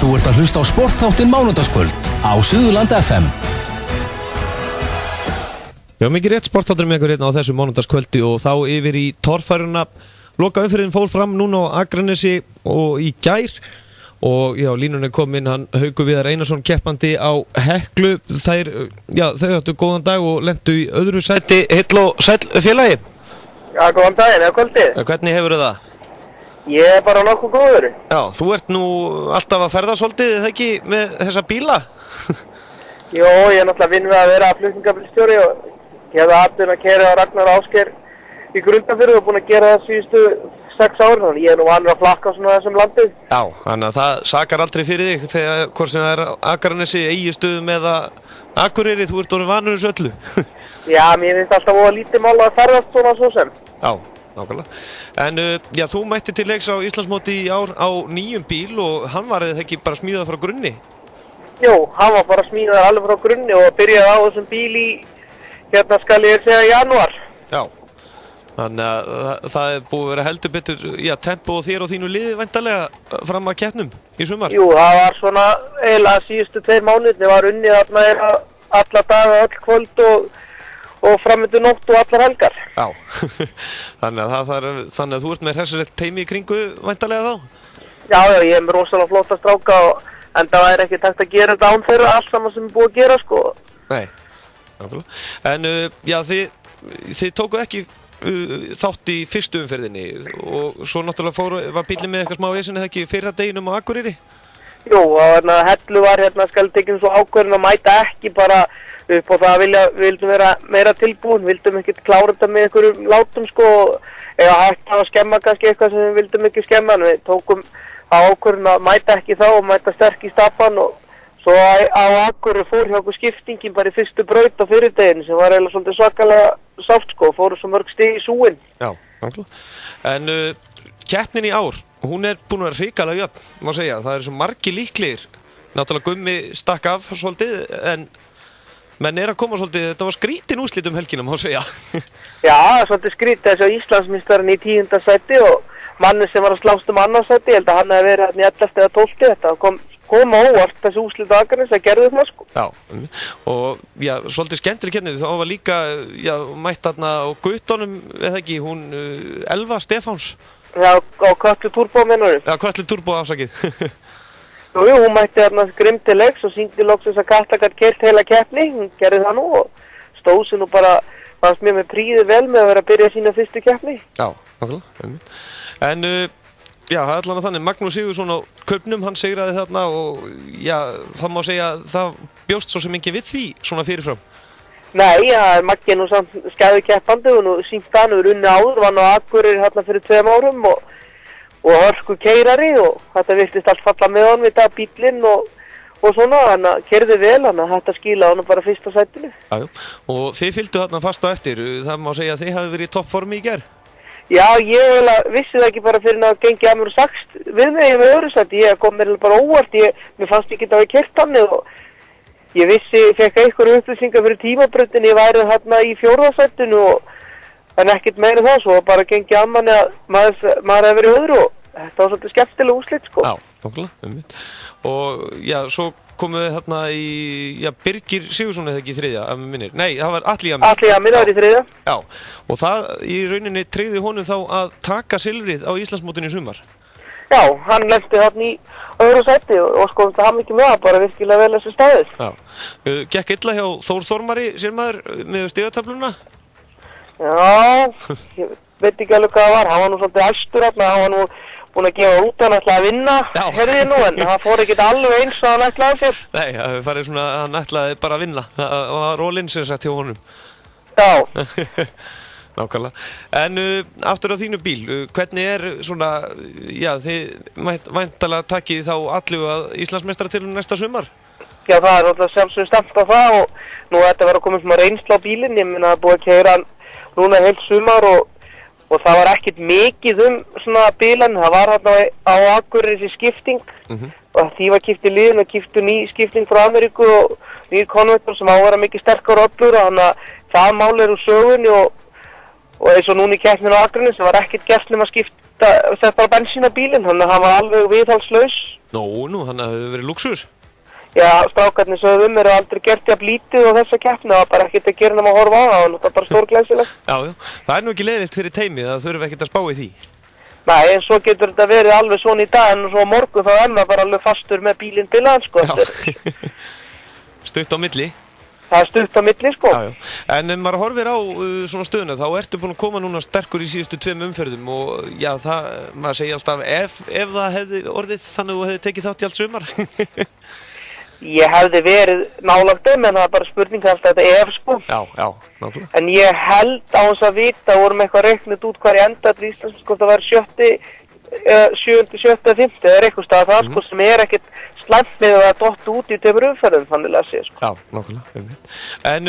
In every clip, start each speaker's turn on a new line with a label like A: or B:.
A: Þú ert að hlusta á sportþáttinn Mánudagskvöld á Suðurlandi FM.
B: Já, mikið rétt sportþáttur með ykkur hérna á þessu mánudagskvöldi og þá yfir í torfæruna. Loka umferðin fór fram núna á Akranesi og í gær og já, línunni kom inn hann Haukur Viðar Einarsson keppandi á Heklu. Þau áttu góðan dag og lentu í öðru sæti. Heill og sæll félagi.
C: Já, góðan daginn, eða kvöldið.
B: Hvernig hefur það?
C: Ég bara nokkuð góður.
B: Já, þú ert nú alltaf að ferða svolítið, eða ekki, með þessa bíla?
C: Jó, ég er náttúrulega vinn við að vera flutningabílstjóri og ég hefði atvinna að keyra á Ragnar Ásgeir í Grundarfirði og búinn að gera það síðustu 6 ár, þannig ég er nú vanur að flakka svona þessum landið. Já,
B: þannig að það sakar aldrei fyrir þig þegar hvort sem það er Akranesi, Egilsstöðum eða Akureyri, þú ert orðinn vanur þessu öllu.
C: Já, mér finnst alltaf voða lítið mál að ferðast svona svo sem.
B: Já, nákvæmlega. En já, þú mætti til leiks á Íslandsmóti í ár á nýjum bíl og hann var eða ekki bara smíðað frá grunni?
C: Jú, hann var bara smíðað alveg frá grunni og byrjaði á þessum bíl í, hérna skal ég segja, janúar.
B: Já. Þannig að það er búið að vera heldur betur, já, tempo og þér og þínu liði væntanlega fram að keppnum í sumar?
C: Jú, það var svona eiginlega síðustu 2 mánuðir, var unnið þarna alla daga, öll kvöld og framöndu nótt og allar helgar.
B: Já, þannig að þú ert með hressilegt teimi í kringu væntanlega þá?
C: Já, ég er með rosalega flóta stráka en það er ekki takt að gera þetta án þeirra allt saman sem er búið að gera, sko.
B: Nei, nákvæmlega. En já, þið tókuð ekki þátt í fyrstu umferðinni og svo náttúrulega var bílinn með eitthvað smá vesen eða ekki fyrra deginum á Akureyri?
C: Jú, og Hellu var skal tekinn svo ákvörðin að mæta ekki bara upp og það vildum vera meira tilbúin, vildum ekki klára þetta með einhverjum látum sko eða hægt að skemma kannski eitthvað sem við vildum ekki skemma en við tókum ákvörðin að mæta ekki þá og mæta sterk í stappan og svo á Akureyri fór hjá okkur skiptingin bara í fyrstu braut á fyrirdeginu sem var eiginlega svolítið svakalega sátt sko, fóru svo mörg stig í súin. Já,
B: nákvæmlega. En keppnin í ár, hún er búin að vera hrikalega jöfn, má segja. Það eru svo margir líklegir. Náttúrulega Gummi stakk af svolítið, en menn er að koma svolítið, þetta var skrítin úrslit helgina, má segja.
C: Já, svolítið skrítið þessi Íslandsmeistarinn í 10. sæti og manni sem var að slást annað sæti, ég held að hann hefði verið hérna í 11. eða 12. Þetta kom óvart þessi úrslit á Akranesi að gerðu það sko. Já,
B: og já, svolítið skemmtileg keppni, þá var líka, já, mætt þarna á Guttunum, eða ekki, hún Elva Stefáns.
C: Já, á Kötlu Turbo mennur.
B: Já, Kötlu Turbo afsakið.
C: Jú, hún mætti þarna grimm til leiks og sýndi loksins að Katla gat keyrt heila keppni, hún gerði það nú og stóð sig nú bara, fannst mér með príðið vel með að vera að byrja sína fyrstu keppni.
B: Já, nákvæmlega. En já, það er allan að þannig, Magnús Sigurðsson á Kaupnum, hann sigraði þarna og já, það má segja að það bjóst svo sem ekki við því svona fyrirfram.
C: Nei, Maggi er nú samt skæðu keppandi og nú sýnt hann úr unni áður, var nú Akureyri hérna fyrir 2 árum og hörku keirari og þetta virtist allt falla með honum við það bílinn og svona, hann keyrði vel, hann þetta skila hann bara fyrsta sætinu.
B: Já, og þið fylgdu þarna fast á eftir, það má segja að þið hafi verið í toppformi í gær.
C: Já, ég vissi það ekki bara fyrir að gengi að mér og sagst við mig með öðru sæti, ég kom mér bara óvart, mér fannst ekki að hafa keyrt hann og ég vissi, fekk einhverju upplýsingar fyrir tímabrautinni, ég væri þarna í 4. sætinu en ekkert meira það, svo bara gengi að manni að maður hefði verið öðru og þetta var svolítið skemmtilega úrslit sko.
B: Já, nokkulega, og já, svo komum við þarna í, já, Birgir Sigurðsson eða ekki í 3. að mér minnir. Nei, það var Atli Jamil.
C: Atli Jamil var í 3.
B: Já, og það í rauninni tryggði honum þá að taka silfrið á Íslandsmótinu í sumar.
C: Já, hann lenti þarna í öðru sæti og skoðumst að hann ekki með það, bara virkilega vel þessu staðið.
B: Já, gekk illa hjá Þór Þormari, sér maður, með stigatöfluna?
C: Já, ég veit ekki alveg hvað það var, hann var nú svolítið æstur þarna, hann var nú búinn að gefa út hann ætlaði að vinna herðið nú en það fór ekkert alveg eins að hann ætlaði sér.
B: Nei, það farið svona að hann ætlaði bara að vinna. Það var rólinn sem sagt hjá honum.
C: Já.
B: Nákvæmlega. En aftur á þínu bíl, hvernig er svona, já, þið væntanlega takið þá allu að Íslandsmeistaratilraun næsta sumar?
C: Já, það er alltaf sjálfsögðu stemt á það og nú þetta var að koma svona reynsla á bílinn, ég meina að búið að keyra hann núna heilt sumar og það var ekkert mikið svona bílan, það var hérna á Akureyri þessi skipting og því var kippt í liðin og kippt ný skipting frá Ameríku og nýr konvektor sem á að vera mikið sterkar öflur þannig að það mál er úr sögunni og eins og núna í keppninu á Akranesi sem var ekkert gert nema að setja bara bensín á bílinn þannig að hann var alveg viðhalslaus
B: Nú, hann hefur verið luxus.
C: Já, strákarnir sögðu mér aldrei gert jafn lítið á þessa keppni, það var bara ekkert að gera nema að horfa á það, það var bara stórglæsilegt.
B: Já, það er nú ekki leiðilt fyrir teimið, það þurfum ekkert að spá í því.
C: Nei, en svo getur þetta verið alveg svona í dag, en svo á morgun þá er maður bara alveg fastur með bílinn bilaðan, sko.
B: Já, stutt á milli.
C: Það er stutt á milli, sko.
B: Já. En ef maður horfir á svona stöðuna, þá ertu búin að koma núna sterkur í síðustu 2 umferðum og já, maður segir alltaf ef það hefði orðið þannig að þú hefði tekið þátt í allt sumar.
C: Ég hefði verið nálægt en það er bara spurning alltaf þetta ef, sko.
B: Já, nákvæmlega.
C: En ég held á þess að vita, vorum eitthvað reiknit út hvar ég endaði í Íslands, sko, það var 7., 50 eða eitthvað stað það, sko, sem ekkert slæmt með að dotta út í 2 umferðum, þannig að sé, sko.
B: Já, nákvæmlega. En,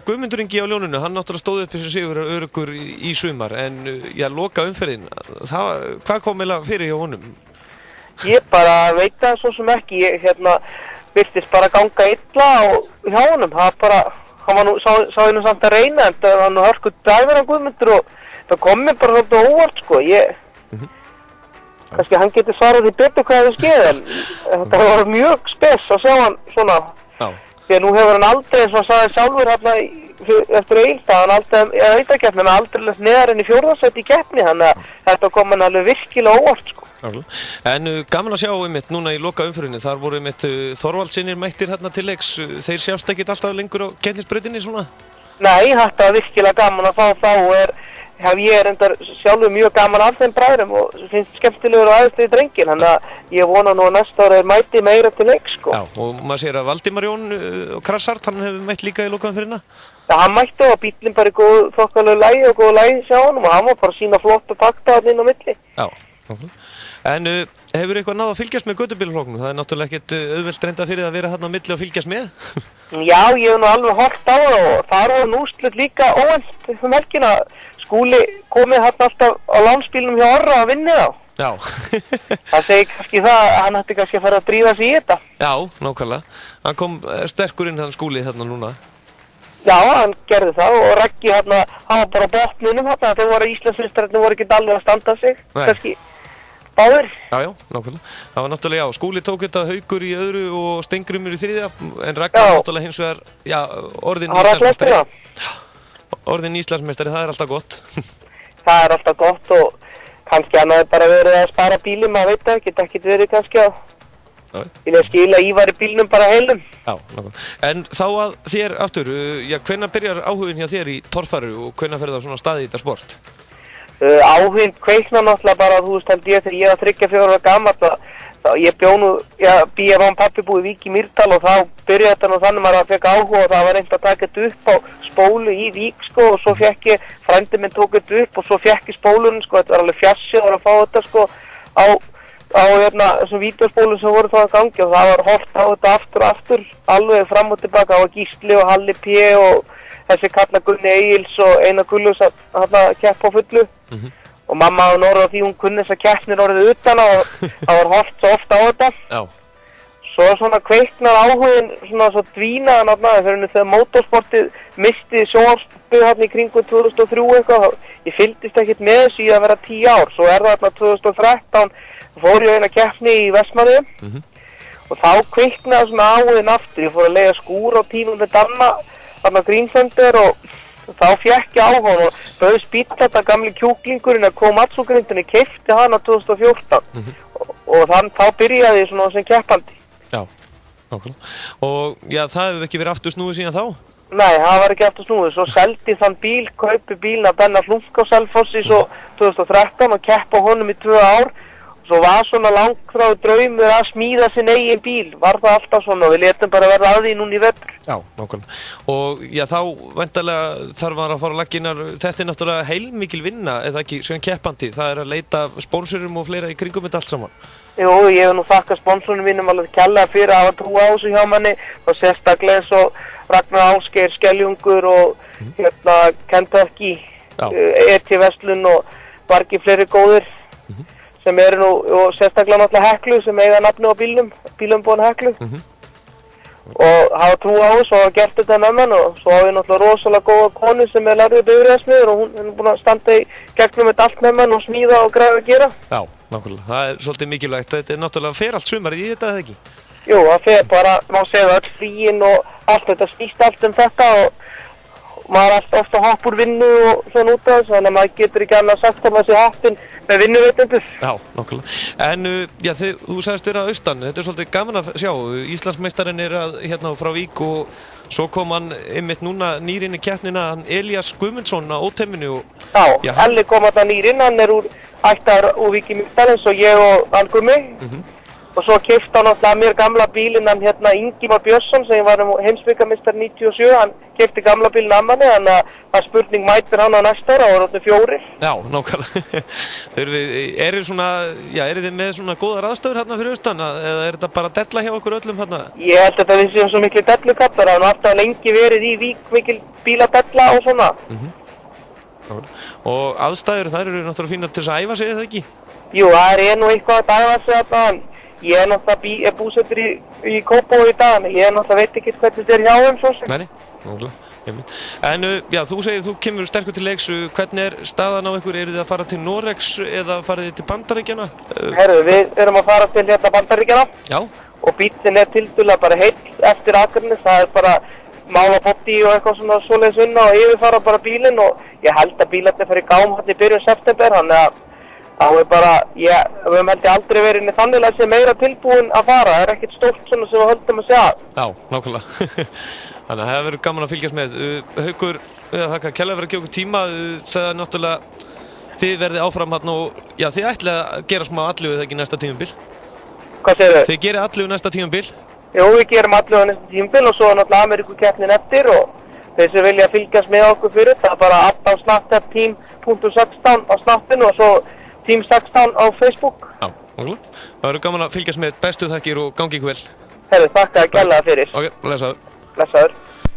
B: Guðmundur Ingi á Ljóninu, hann náttúrulega stóð upp þessu sigur öruggur í sumar, en, loka umferðin, hvað kom eiginlega fyrir hjá honum?
C: Ég bara veit það svo sem ekki, virtist bara ganga illa hjá honum, hann var nú, sá ég nú samt að reyna, en það var nú hörkuð dræfir hann Guðmundur og það kom mér bara svolítið óvart, sko, kannski hann getur svarað því betur hvað það skeið, en þetta var mjög spes að sjá hann svona, því að nú hefur hann aldrei, eins og hann sagði sjálfur hérna eftir Eilstað, hann aldrei, Eilstaðkeppni, hann aldrei lefnt neðar enn í 4. sæti í keppni, þannig að þetta kom hann alveg virkilega óvart, sko.
B: En gaman að sjá einmitt núna í loka umferðinni, þar voru einmitt Þorvaldssynir mættir hérna til leiks, þeir sjást ekkert alltaf lengur á keppnisbrautinni svona?
C: Nei, þetta er virkilega gaman að fá þá, hef ég reyndar sjálfur mjög gaman af þeim bræðrum og finnst skemmtilegur og aðeins drengin, þannig að ég vona nú að næsta ára mæti meira til leiks, sko.
B: Já, og maður sér að Valdimar Jón Krassart, hann hefur mætt líka í loka umferðina?
C: Já, hann mætti og bíllinn bara í þokkalegu lagi og góðu lagi sjá honum og hann var bara sína flotta takta hann inn á milli.
B: Já, en hefur eitthvað náð að fylgjast með götubílaflokknum? Það er náttúrulega ekkert auðvelt reynda fyrir að vera hérna á milli og fylgjast með.
C: Já, ég hef nú alveg hort á það og þar var núslut líka óvænt helgina. Skúli komið hérna alltaf á lánsbílnum hjá Orra að vinna þá.
B: Já.
C: Það segir kannski það að hann ætti kannski að fara að drífa sig í þetta.
B: Já, nákvæmlega. Hann kom sterkur inn hann Skúli hérna núna.
C: Já, hann gerði það og Raggi hérna, hann var bara á botninum hérna, þeir voru Íslandsmeistararnir voru ekki alveg að standa sig, kannski báður.
B: Já, nákvæmlega. Það var náttúrulega, já, Skúli tók þetta, Haukur í öðru og Steingrímur í 3. En Raggi var náttúrulega hins vegar, já, orðinn Íslandsmeistari. Orðinn Íslandsmeistari, það er alltaf gott.
C: Það er alltaf gott og kannski hann hefði bara verið að spara bílum, maður veit það, geta ekkert verið kannski að vilja skila Ívari bílnum bara heilum.
B: Já, nákvæmlega. En þá að þér aftur, já, hvenær byrjar áhugin hjá þér í torfæru og hvenær fer það svona staði í þetta sport?
C: Áhugin kveikna náttúrulega bara, þú veist, held ég þegar ég var 34 ára gamall ég býja var pappi búið í Vík í Mýrdal og þá byrjaði þetta nú þannig maður að fekk áhuga og það var reynd að taka þetta upp á spólu í Vík, sko, og svo fekk ég, frændi minn tók þetta upp og svo fekk ég spólunum, sko, þetta var alveg fjarsið að fá þetta, sko, á þessum vídeospólum sem voru þá að gangi og það var hort á þetta aftur og aftur, alveg fram og tilbaka, það var Gísli og Halli P og þessi kalla Gunni Egils og Einar Gullus að keppa á fullu. Og mamma hafði orðið á því hún kunni þess að keppnir orðið utan og það var hort svo ofta á þetta. Já. Svo svona kveiknar áhugin svona svo dvínaðan þegar motorsportið misti sjónvarpið hérna í kringum 2003 eitthvað. Ég fylgdist ekkert með þessu í að vera 10 ár. Svo er það hérna 2013 fór ég eina keppni í Vestmannaeyjum og þá kveiknaði svona áhugin aftur. Ég fór að leiða skúr á tímum með Danna hérna Greenfender og þá fekk ég áhuga og bauðst bíll þetta gamli kjúklingurinn að koma Komatsu-grindinni, keypti hana 2014 og þá byrjaði ég svona sem keppandi.
B: Já, nákvæmlega. Og já, það hefur ekki verið aftur snúið síðan þá?
C: Nei, það var ekki aftur snúið. Svo seldi þann bíl, kaupi bílna Benna Flunk á Selfossi svo 2013 og keppa honum í 2 ár. Svo var svona langþráður draumur að smíða sinn eigin bíl, var það alltaf svona og við letum bara verða að því núna í vetur.
B: Já, nákvæmlega. Og já, þá væntanlega þarf maður að fara á laggirnar, þetta er náttúrulega heilmikil vinna, eða ekki, sem keppandi, það er að leita sponsorum og fleira í kringum þetta allt saman.
C: Jú, ég hef nú þakkað sponsorunum mínum alveg kærlega fyrir að hafa trú á þessu hjá manni og sérstaklega eins og Ragnar Ásgeir, Skeljungur og Kentucky, ET Verslun og margir fleiri góðir. Sem eru nú, og sérstaklega náttúrulega Heklu sem eiga nafni á bílum búin Heklu og hafa trú á þessu og hafa gert þetta með mann og svo hafa við náttúrulega rosalega góða konu sem lærið bifreiðasmiður og hún er búin að standa í gegnum þetta allt með mann og smíða og græða að gera.
B: Já, nákvæmlega. Það svolítið mikilvægt. Þetta náttúrulega fer allt sumarið í þetta, eða ekki?
C: Jú, það fer bara, má segja öll fríin og allt þetta snýst allt þetta og maður er ofta hopp úr vinnu og svona út af þessu, þannig að maður getur ekki annað sagt að maður sé hoppinn með vinnuveitendur.
B: Já, nákvæmlega. En þú sagðist vera austan, þetta svolítið gaman að sjá. Íslandsmeistarinn hérna frá Vík og svo kom hann einmitt núna nýr inn í keppnina, hann Elías Guðmundsson á Óteiminu.
C: Já, Elli kom þarna nýr inn, hann úr ættar úr Vík í Mýrdalins og ég og hann Gummi. Og svo keypti hann alltaf mér gamla bílinn hann hérna Ingimar Björnsson sem var heimsbikarmeistari 97, hann keypti gamla bílinn af manni, þannig að það spurning mætir hann á næsta ára og það voru 4.
B: Já, nákvæmlega. Eru þið með svona góðar aðstæður hérna fyrir austan, eða er þetta bara della hjá okkur öllum hérna?
C: Ég held að við séum svo miklu dellukattar, hann har alltaf lengi verið í Vík mikil bíladella og svona.
B: Og aðstæður, þær eru náttúrulega fínar til þess að æfa sig, eða ekki?
C: Jú, það er nú eitthvað að æfa sig þarna. Ég er náttúrulega búsettur í Kópavogi í dag, ég er náttúrulega veit ekki hvernig þetta er hjá þeim svo sem.
B: Nei, nákvæmlega. En þú segir þú kemur sterkur til leiks, hvernig er staðan á ykkur? Eru þið að fara til Noregs eða farið þið til Bandaríkjanna?
C: Herru, við erum að fara til hérna Bandaríkjanna.
B: Já.
C: Og bíllinn er tildulega bara heill eftir Akranes, það er bara mála botti og eitthvað svona svoleiðis vinna og yfirfara bara bílinn og ég held að bílarnir fara í gám hérna í byrjun september, þannig að það er bara, við höfum held ég aldrei verið inn í þannig að sé meira tilbúin að fara, það er ekkert stórt svona sem við höldum að segja.
B: Já, nákvæmlega. Þannig að það verður gaman að fylgjast með. Haukur, þakka kærlega fyrir að gefa okkur tíma, þegar náttúrulega þið verðið áfram hérna og þið ætlið að gera smá allugu þegar ekki næsta tímabil.
C: Hvað segir þau?
B: Þið gerir allugu næsta tímabil?
C: Jú, við gerum allugu næsta tímabil og svo náttúrulega Ameríkukeppnin eftir og þeir sem vilja fylgjast með okkur fyrir, það er bara @snattef.team.16 á snappinu og svo Team 16 á Facebook.
B: Já, okkur. Það verður gaman að fylgjast með, bestu þakkir og gangi ykkur vel.
C: Herru, þakka kærlega fyrir.
B: Ok, blessaður.
C: Blessaður.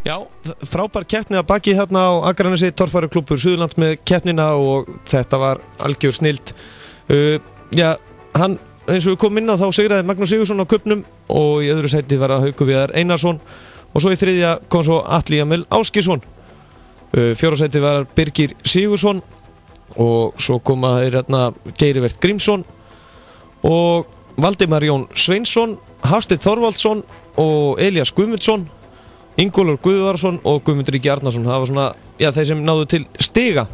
B: Já, frábær keppni að baki hérna á Akranesi, Torfæruklúbbur Suðurland með keppnina og þetta var algjör snilld. Hann, eins og við komum inn á þá sigraði Magnús Sigurðsson á kuppnum og í öðru sæti var að Haukur Viðar Einarsson og svo í þriðja kom svo Atli Emil Ásgeirsson. Fjóra sæti var Birgir Sigurðsson og svo koma þeir hérna Geirivert Grímsson og Valdimar Jón Sveinsson, Hafsteinn Þorvaldsson og Elías Guðmundsson, Ingólfur Guðvarsson og Guðmundur Ingi Arnarsson. Það var svona, þeir sem náðu til stiga.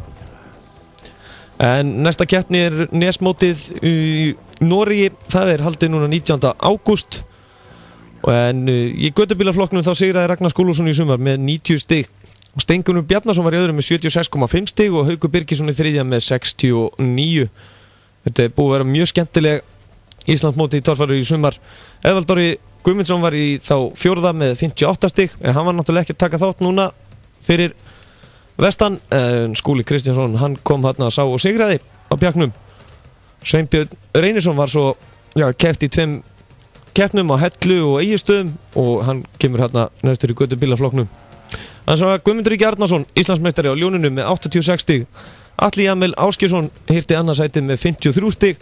B: En næsta keppni er nesmótið í Noregi, það er haldið núna 19. ágúst en í götubílaflokknum þá sigraði Ragnar Skúlason í sumar með 90 stig. Steingunnur Bjarnason var í öðru með 76,5 stig og Haukur Birgisson í þriðja með 69. Þetta er búið að vera mjög skemmtileg Íslandsmóti í torfæru í sumar. Eðvald Orri Guðmundsson var í þá fjórða með 58 stig en hann var náttúrulega ekki að taka þátt núna fyrir vestan en Skúli Kristjánsson hann kom hérna að sá og sigraði á bjaknum. Sveinbjörn Reynisson var svo keppt í tveim keppnum á Hellu og Egilsstöðum og hann kemur hérna neðstur í götubílaflokknum. Þannig að Guðmundur Ingi Arnarsson, Íslandsmeistari á ljóninu með 86 stig. Atli Emil Ásgeirsson hirti annarsætið með 53 stig.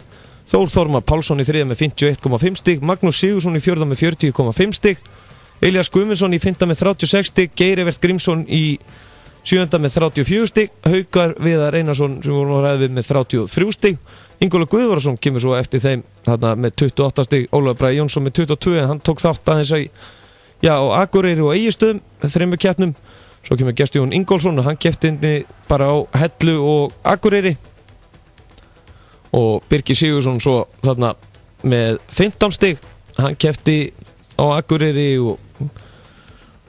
B: Þór Þormar Pálsson í þriðja með 51,5 stig. Magnús Sigurðsson í fjórða með 40,5 stig. Elías Guðmundsson í fimmta með 36 stig. Geirivert Grímsson í sjöunda með 34 stig. Haukar Viðar Einarsson sem voru að ræða við með 33 stig. Ingólfur Guðvarsson kemur svo eftir þeim þarna með 28 stig. Ólafur Bragi Jónsson með 22 en hann tók þátt aðeins á Akureyri og Egilsstöðum þreymur keppnum. Svo kemur Gestur Ingólfsson og hann keppti bara á Hellu og Akureyri og Birgir Sigurðsson svo þarna með 15 stig. Hann keppti á Akureyri og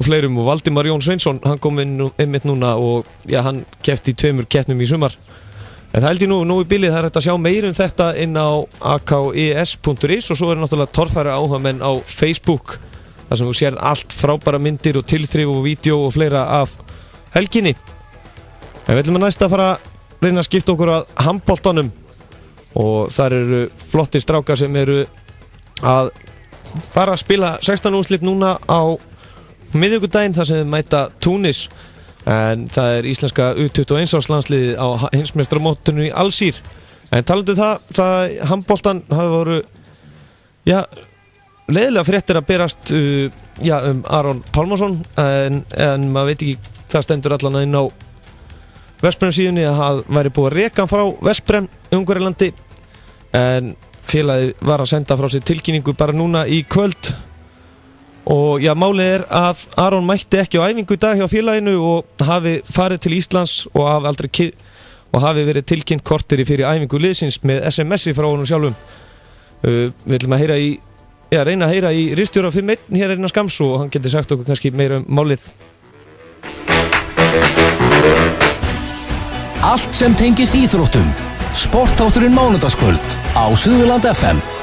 B: fleirum og Valdimar Jón Sveinsson hann kom einmitt núna og hann keppti í tveimur keppnum í sumar. En það held ég nú í bilið, það er hægt að sjá meir þetta inn á akes.is og svo er náttúrulega torfæra áhugamenn á Facebook þar sem þú sérð allt frábæra myndir og tilþrif og vídeo og fleira af helginni. En við ætlum að næsta fara að reyna að skipta okkur að handboltanum og þar eru flotti strákar sem eru að fara að spila 16 úrslit núna á miðvikudaginn þar sem þeir mæta Túnis en það er íslenska U21 árslandsliðið á heimsmeistaramótinu í Alsír. En talandi það handboltan hafi voru leiðilega fréttir að berast Aron Pálmarsson en maður veit ekki, það stendur allan inn á Vestbrem síðunni að það væri búið að reka hann frá Vestbrem Ungverjalandi en félagið var að senda frá sér tilkynningu bara núna í kvöld og já, málið að Aron mætti ekki á æfingu í dag hjá félaginu og hafi farið til Íslands og hafi verið tilkynnt korteri fyrir æfingu liðsins með SMS-i frá honum sjálfum. Við ætlum að reyna að heyra í ritstjóra 5-1 hér innan skams og hann getur sagt okkur kannski meira málið.
A: Allt sem tengist íþróttum. Sportátturinn mánudagskvöld á Suðurland FM.